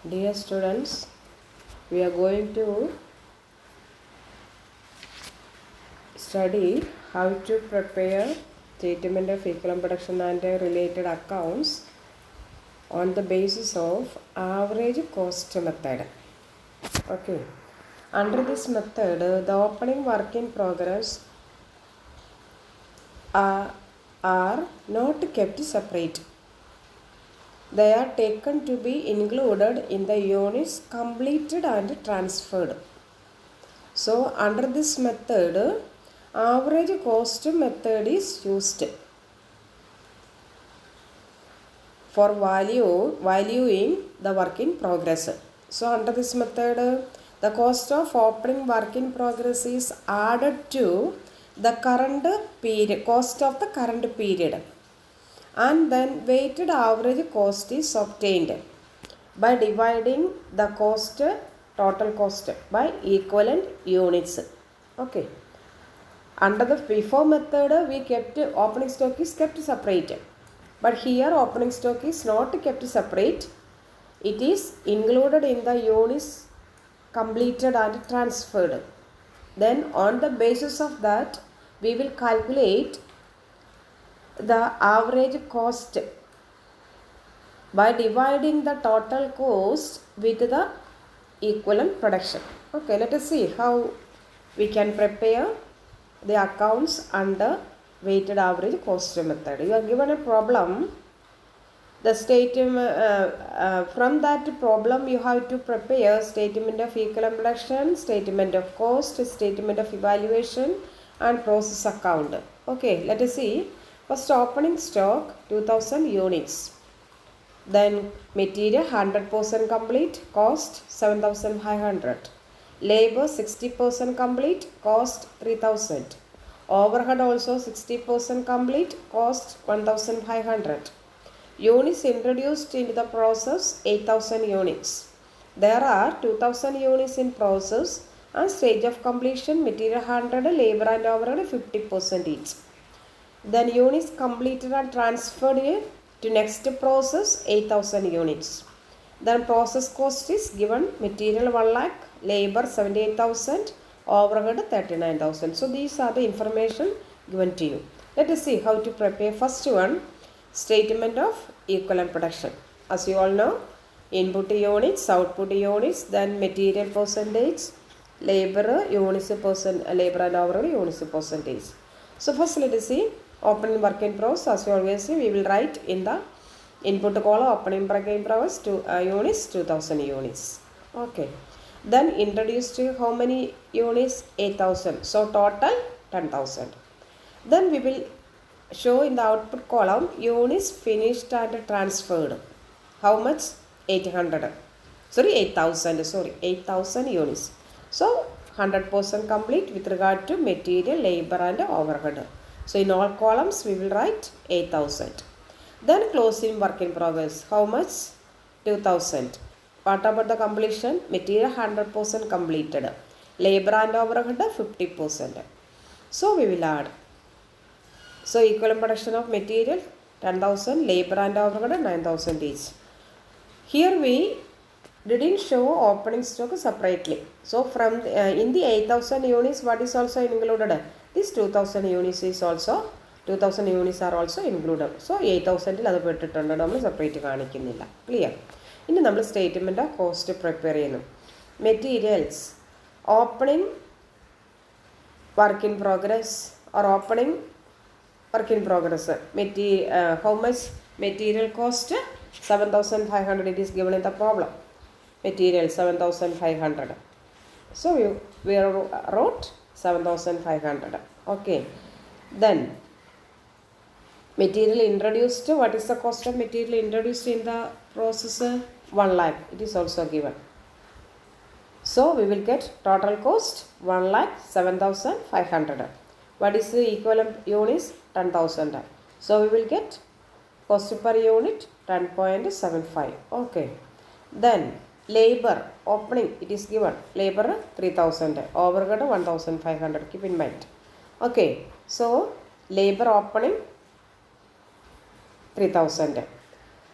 Dear students, we are going to study how to prepare statement of equivalent production and related accounts on the basis of average cost method. Okay. Under this method, the opening work in progress are not kept separate. They are taken to be included in the units completed and transferred. So under this method, average cost method is used for valuing the work in progress. So under this method, the cost of opening work in progress is added to the current period, cost of the current period, and then weighted average cost is obtained by dividing the total cost by equivalent units. Okay. Under the before method, we kept opening stock is kept separate, but here opening stock is not kept separate. It is included in the units completed and transferred. Then on the basis of that, we will calculate the average cost by dividing the total cost with the equivalent production. Okay, let us see how we can prepare the accounts under weighted average cost method. You are given a problem. The statement from that problem you have to prepare statement of equivalent production, statement of cost, statement of evaluation, and process account. Okay, let us see. First, opening stock 2000 units. Then material 100% complete, cost 7500. Labor 60% complete, cost 3000. Overhead also 60% complete, cost 1500. Units introduced into the process 8000 units. There are 2000 units in process and stage of completion, material 100, labor and overhead 50% each. Then units completed and transferred to next process 8000 units. Then process cost is given, material 1 lakh, labor 78,000, overhead 39,000. So these are the information given to you. Let us see how to prepare first one, statement of equivalent production. As you all know, input units, output units, then material percentage, labor units labor and overhead units percentage. So first let us see opening work in progress. As you always see, we will write in the input column opening work in progress units 2000 units. Okay. Then introduced how many units? 8000. So total 10,000. Then we will show in the output column units finished and transferred. How much? 800. Sorry, 8000. Sorry, 8000 units. So 100% complete with regard to material, labor and overhead. So in all columns we will write 8000. Then closing work in progress. How much? 2000. What about the completion? Material 100% completed. Labor and overhead 50%. So we will add. So equivalent production of material 10,000, labor and overhead 9,000 each. Here we didn't show opening stock separately. So from in the 8,000 units, what is also included? This 2,000 units is also 2,000 units are also included. So 8,000 il adu pettittund nammal separate kaanikkuniല്ല. Clear? ഇനി നമ്മൾ statement of cost prepare ചെയ്യുന്നു. Materials opening work in progress or opening work in progress. How much material cost? 7,500. It is given in the problem. Material 7,500. So we wrote 7,500. Okay. Then material introduced. What is the cost of material introduced in the process? 1 lakh. It is also given. So we will get total cost 1 lakh 7,500. What is the equivalent units? 10,000. So we will get cost per unit 10.75. Okay. Then labor opening, it is given. Labor 3,000. Overhead 1,500. Keep in mind. Okay. So labor opening 3,000.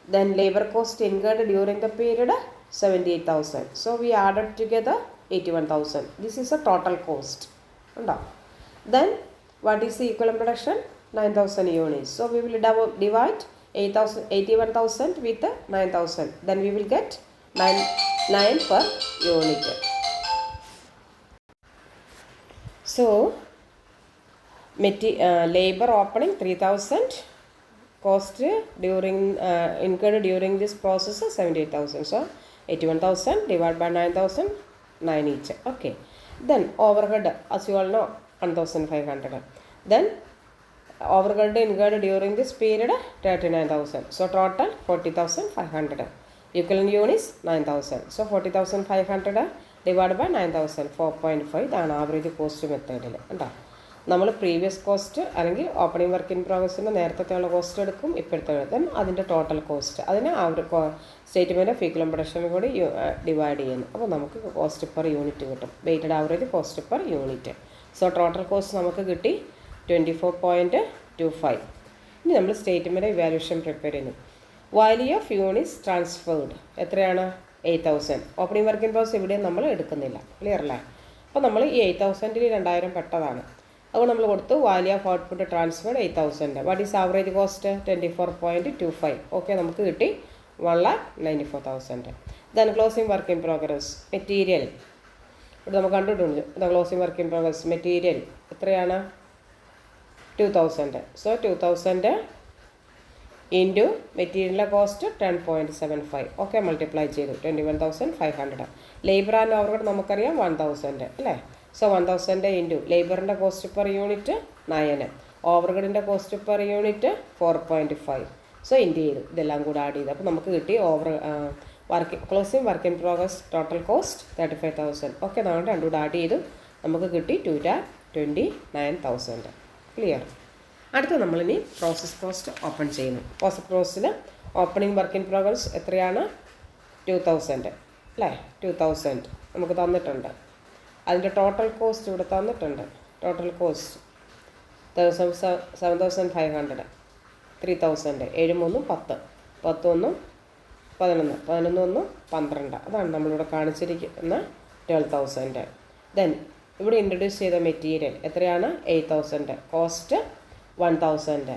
Then labor cost incurred during the period 78,000. So we added together 81,000. This is a total cost. Then what is the equivalent production? 9,000 units. So we will divide 81,000 with 9,000. Then we will get 9 per unit. So labor opening 3,000, cost during incurred during this process 78,000. So 81,000 divided by 9,000, 9 each. Okay. Then overhead, as you all know, 1,500. Then overhead incurred during this period 39,000. So total 40,500. Equivalent units 9,000. So 40,500 divided by 9,000, 4.5. ഇതാണ് average cost മെത്തേഡിൽ. ഉണ്ടോ? നമ്മൾ previous cost അല്ലെങ്കിൽ opening work in പ്രോഗ്രസിൻ്റെ നേരത്തെയുള്ള cost എടുക്കും, ഇപ്പോഴത്തെ then അതിൻ്റെ total cost അതിനെ ആ ഒരു സ്റ്റേറ്റ്മെൻറ്റ് ഓഫ് ഇക്വലന്റ് പ്രൊഡക്ഷൻ കൂടി ഡിവൈഡ് ചെയ്യുന്നു. അപ്പോൾ നമുക്ക് കോസ്റ്റ് പെർ യൂണിറ്റ് കിട്ടും. Weighted average cost per unit. So total cost നമുക്ക് കിട്ടി 24.25. ഇനി നമ്മൾ സ്റ്റേറ്റ്മെൻറ്റ് ഇവാലുവേഷൻ പ്രിപ്പയർ ചെയ്യുന്നു. വാല്യൂ ഓഫ് യൂണിറ്റ്സ് ട്രാൻസ്ഫേർഡ് എത്രയാണ്? 8,000. ഓപ്പണിംഗ് വർക്ക് ഇൻ പ്രോഗ്രസ് ഇവിടെ നമ്മൾ എടുക്കുന്നില്ല. ക്ലിയർ അല്ലേ? അപ്പോൾ നമ്മൾ ഈ 8,000ൽ 2,000 പെട്ടതാണ്. അതുകൊണ്ട് നമ്മൾ കൊടുത്തു value of output transferred 8,000. What is average cost? 24.25. Okay, നമുക്ക് കിട്ടി 1,94,000. Then closing work in progress material ഇവിടെ നമുക്ക് കണ്ടിട്ടുണ്ട്. Closing work in progress material എത്രയാണ്? 2,000. സോ 2,000 ഇൻറ്റു മെറ്റീരിയലിൻ്റെ കോസ്റ്റ് 10.75. ഓക്കെ, മൾട്ടിപ്ലൈ ചെയ്തു 21,500. ലേബർ ആൻഡ് ഓവർഹെഡ് നമുക്കറിയാം 1,000 അല്ലേ? സോ 1,000 ഇൻറ്റു ലേബറിൻ്റെ കോസ്റ്റ് പെർ യൂണിറ്റ് 9, ഓവർഹെഡിൻ്റെ cost per unit 4.5. So into ചെയ്തു, ഇതെല്ലാം കൂടെ ആഡ് ചെയ്തു. അപ്പോൾ നമുക്ക് കിട്ടി closing work in progress total cost 35,000. Okay, നമ്മൾ രണ്ടും കൂടെ ആഡ് ചെയ്തു, നമുക്ക് കിട്ടി 2,29,000. ക്ലിയർ. അടുത്ത നമ്മളിനി പ്രോസസ് കോസ്റ്റ് ഓപ്പൺ ചെയ്യുന്നു. പ്രോസസ് കോസ്റ്റിൽ ഓപ്പണിംഗ് വർക്ക് ഇൻ പ്രോഗ്രസ് എത്രയാണ്? 2,000 അല്ലേ? 2,000 നമുക്ക് തന്നിട്ടുണ്ട്. അതിൻ്റെ ടോട്ടൽ കോസ്റ്റ് ഇവിടെ തന്നിട്ടുണ്ട്. Total cost 7,500, 3,000, 7 3 10, 10 1 11, 11 1 12. അതാണ് നമ്മളിവിടെ കാണിച്ചിരിക്കുന്ന 12,000. ദെൻ ഇവിടെ ഇൻട്രൊഡ്യൂസ് ചെയ്ത മെറ്റീരിയൽ എത്രയാണ്? 8,000. കോസ്റ്റ് 1,000.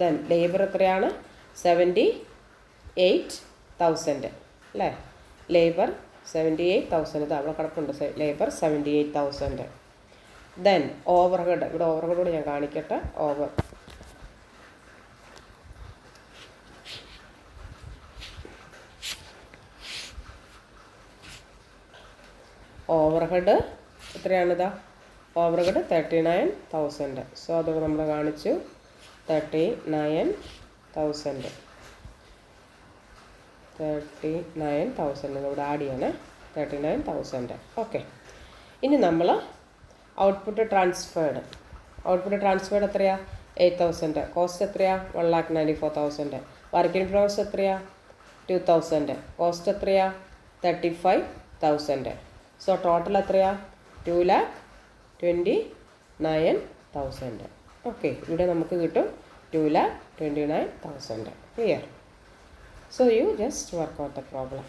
ദെൻ ലേബർ എത്രയാണ്? 78,000 അല്ലേ? ലേബർ 78,000. ഇത് അവിടെ കിടപ്പുണ്ട്. ലേബർ 78,000. ദെൻ ഓവർഹെഡ്, ഇവിടെ ഓവർഹെഡ് കൂടെ ഞാൻ കാണിക്കട്ടെ. ഓവർഹെഡ് എത്രയാണിതാ? ഓവർഹെഡ് 39,000. സോ അത് നമ്മൾ കാണിച്ചു 39,000. 39,000 ഇവിടെ ആഡ് ചെയ്യണേ. 39,000. ഓക്കെ, ഇനി നമ്മൾ ഔട്ട്പുട്ട് ട്രാൻസ്ഫേർഡ് എത്രയാ? 8,000. കോസ്റ്റ് എത്രയാ? 1,94,000. വർക്ക് ഇൻ പ്രോഗ്രസ് എത്രയാ? 2,000. കോസ്റ്റ് എത്രയാ? 35,000. സോ ടോട്ടൽ എത്രയാ? 2,29,000. ഓക്കെ, ഇവിടെ നമുക്ക് കിട്ടും 2,29,000. Clear. So you just work out the problem.